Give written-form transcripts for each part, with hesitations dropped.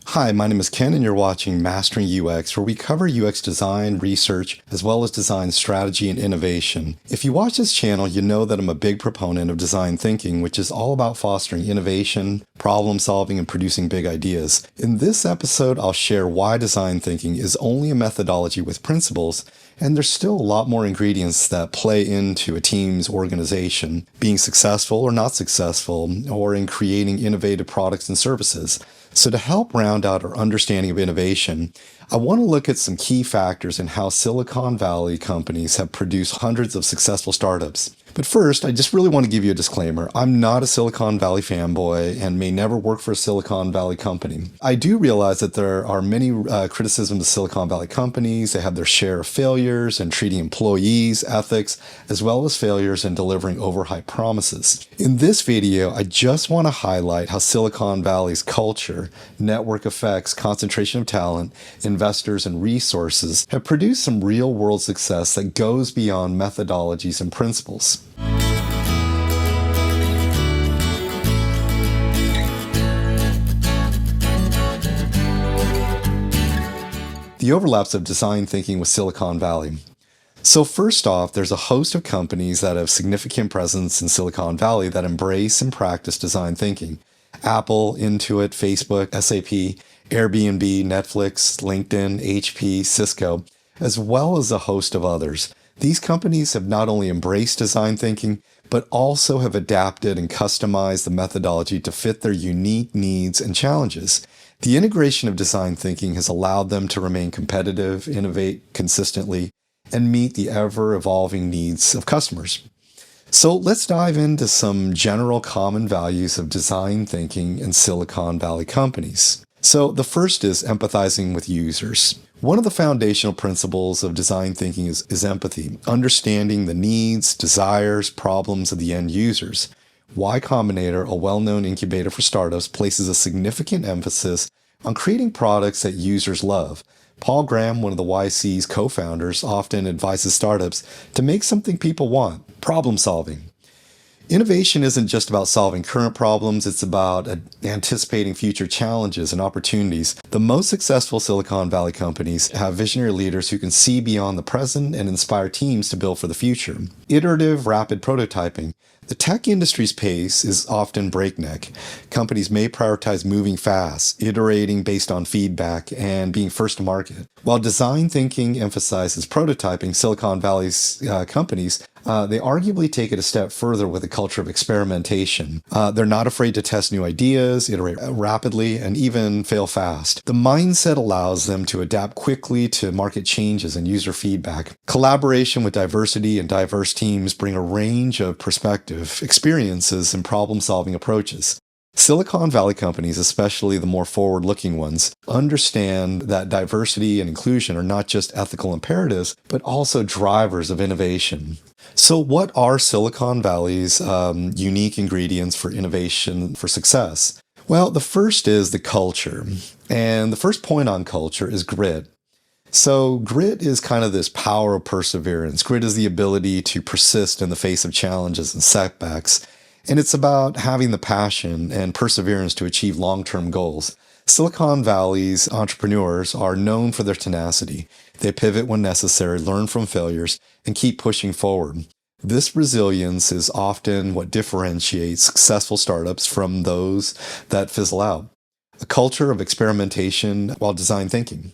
Hi, my name is Ken, and you're watching Mastering UX, where we cover UX design, research, as well as design strategy and innovation. If you watch this channel, you know that I'm a big proponent of design thinking, which is all about fostering innovation, problem solving, and producing big ideas. In this episode, I'll share why design thinking is only a methodology with principles, and there's still a lot more ingredients that play into a team's organization, being successful or not successful, or in creating innovative products and services. So to help round out our understanding of innovation, I want to look at some key factors in how Silicon Valley companies have produced hundreds of successful startups. But first, I just really want to give you a disclaimer. I'm not a Silicon Valley fanboy and may never work for a Silicon Valley company. I do realize that there are many criticisms of Silicon Valley companies. They have their share of failures in treating employees, ethics, as well as failures in delivering overhyped promises. In this video, I just want to highlight how Silicon Valley's culture, network effects, concentration of talent, investors, and resources have produced some real-world success that goes beyond methodologies and principles. The overlaps of design thinking with Silicon Valley. So first off, there's a host of companies that have significant presence in Silicon Valley that embrace and practice design thinking. Apple, Intuit, Facebook, SAP, Airbnb, Netflix, LinkedIn, HP, Cisco, as well as a host of others. These companies have not only embraced design thinking, but also have adapted and customized the methodology to fit their unique needs and challenges. The integration of design thinking has allowed them to remain competitive, innovate consistently, and meet the ever-evolving needs of customers. So let's dive into some general common values of design thinking in Silicon Valley companies. So the first is empathizing with users. One of the foundational principles of design thinking is empathy, understanding the needs, desires, problems of the end users. Y Combinator, a well-known incubator for startups, places a significant emphasis on creating products that users love. Paul Graham, one of the YC's co-founders, often advises startups to make something people want, problem solving. Innovation isn't just about solving current problems, it's about anticipating future challenges and opportunities. The most successful Silicon Valley companies have visionary leaders who can see beyond the present and inspire teams to build for the future. Iterative, rapid prototyping. The tech industry's pace is often breakneck. Companies may prioritize moving fast, iterating based on feedback, and being first to market. While design thinking emphasizes prototyping, Silicon Valley's companies they arguably take it a step further with a culture of experimentation. They're not afraid to test new ideas, iterate rapidly, and even fail fast. The mindset allows them to adapt quickly to market changes and user feedback. Collaboration with diversity and diverse teams bring a range of perspective, experiences, and problem-solving approaches. Silicon Valley companies, especially the more forward-looking ones, understand that diversity and inclusion are not just ethical imperatives, but also drivers of innovation. So what are Silicon Valley's unique ingredients for innovation for success? Well, the first is the culture. And the first point on culture is grit. So grit is kind of this power of perseverance. Grit is the ability to persist in the face of challenges and setbacks. And it's about having the passion and perseverance to achieve long-term goals. Silicon Valley's entrepreneurs are known for their tenacity. They pivot when necessary, learn from failures, and keep pushing forward. This resilience is often what differentiates successful startups from those that fizzle out. A culture of experimentation while design thinking.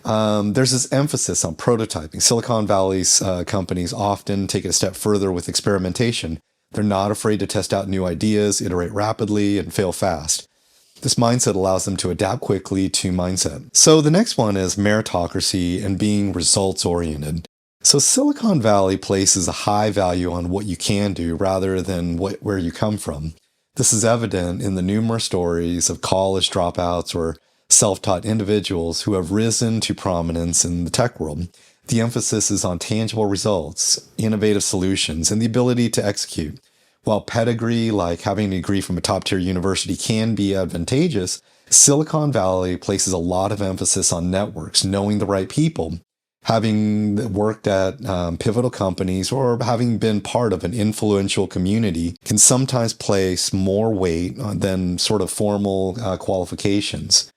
There's this emphasis on prototyping. Silicon Valley's companies often take it a step further with experimentation. They're not afraid to test out new ideas, iterate rapidly, and fail fast. This mindset allows them to adapt quickly to mindset. So the next one is meritocracy and being results-oriented. So Silicon Valley places a high value on what you can do rather than where you come from. This is evident in the numerous stories of college dropouts or self-taught individuals who have risen to prominence in the tech world. The emphasis is on tangible results, innovative solutions, and the ability to execute. While pedigree, like having a degree from a top-tier university, can be advantageous, Silicon Valley places a lot of emphasis on networks, knowing the right people. Having worked at pivotal companies or having been part of an influential community can sometimes place more weight than sort of formal qualifications.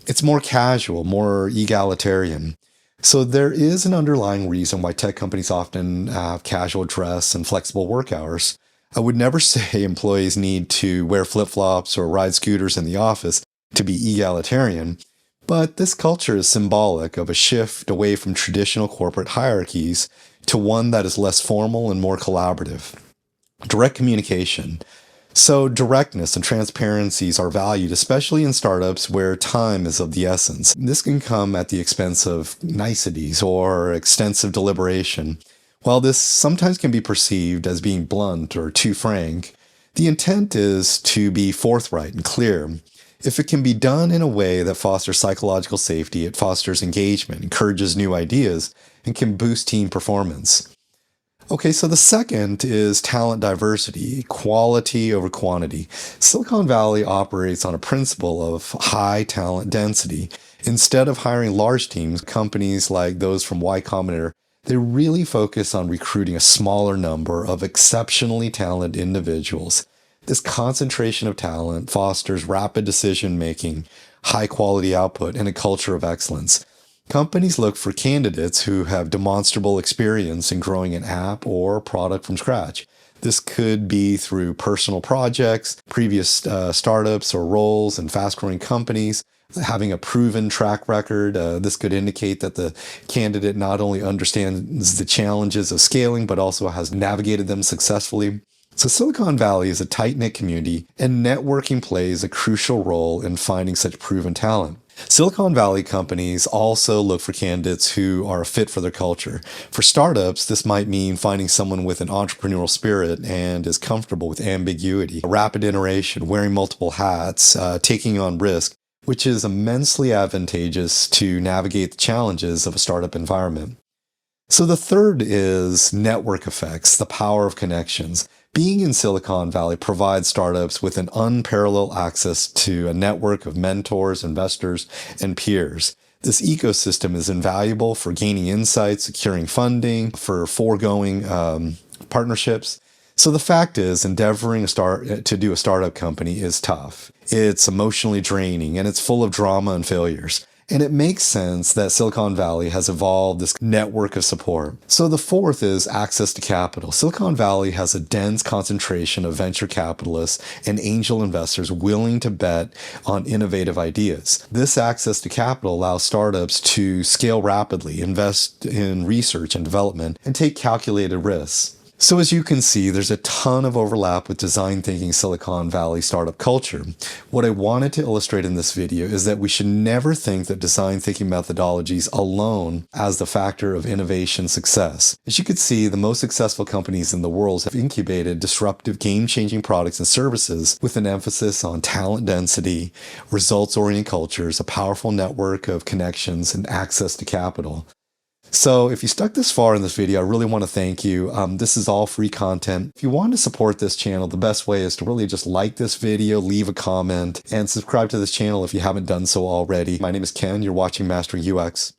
It's more casual, more egalitarian. So there is an underlying reason why tech companies often have casual dress and flexible work hours. I would never say employees need to wear flip-flops or ride scooters in the office to be egalitarian, but this culture is symbolic of a shift away from traditional corporate hierarchies to one that is less formal and more collaborative. Direct communication. So directness and transparencies are valued, especially in startups where time is of the essence. This can come at the expense of niceties or extensive deliberation. While this sometimes can be perceived as being blunt or too frank, the intent is to be forthright and clear. If it can be done in a way that fosters psychological safety, it fosters engagement, encourages new ideas, and can boost team performance. Okay, so the second is talent diversity, quality over quantity. Silicon Valley operates on a principle of high talent density. Instead of hiring large teams, companies like those from Y Combinator, they really focus on recruiting a smaller number of exceptionally talented individuals. This concentration of talent fosters rapid decision-making, high-quality output, and a culture of excellence. Companies look for candidates who have demonstrable experience in growing an app or product from scratch. This could be through personal projects, previous startups or roles in fast-growing companies, having a proven track record. This could indicate that the candidate not only understands the challenges of scaling, but also has navigated them successfully. So Silicon Valley is a tight-knit community, and networking plays a crucial role in finding such proven talent. Silicon Valley companies also look for candidates who are a fit for their culture. For startups, this might mean finding someone with an entrepreneurial spirit and is comfortable with ambiguity, rapid iteration, wearing multiple hats, taking on risk, which is immensely advantageous to navigate the challenges of a startup environment. So the third is network effects, the power of connections. Being in Silicon Valley provides startups with an unparalleled access to a network of mentors, investors, and peers. This ecosystem is invaluable for gaining insights, securing funding, for foregoing partnerships. So the fact is, endeavoring to do a startup company is tough. It's emotionally draining, and it's full of drama and failures. And it makes sense that Silicon Valley has evolved this network of support. So the fourth is access to capital. Silicon Valley has a dense concentration of venture capitalists and angel investors willing to bet on innovative ideas. This access to capital allows startups to scale rapidly, invest in research and development, and take calculated risks. So as you can see, there's a ton of overlap with design thinking Silicon Valley startup culture. What I wanted to illustrate in this video is that we should never think that design thinking methodologies alone as the factor of innovation success. As you can see, the most successful companies in the world have incubated disruptive, game-changing products and services with an emphasis on talent density, results-oriented cultures, a powerful network of connections, and access to capital. So if you stuck this far in this video, I really want to thank you. This is all free content. If you want to support this channel, the best way is to really just like this video, leave a comment, and subscribe to this channel if you haven't done so already. My name is Ken. You're watching Mastering UX.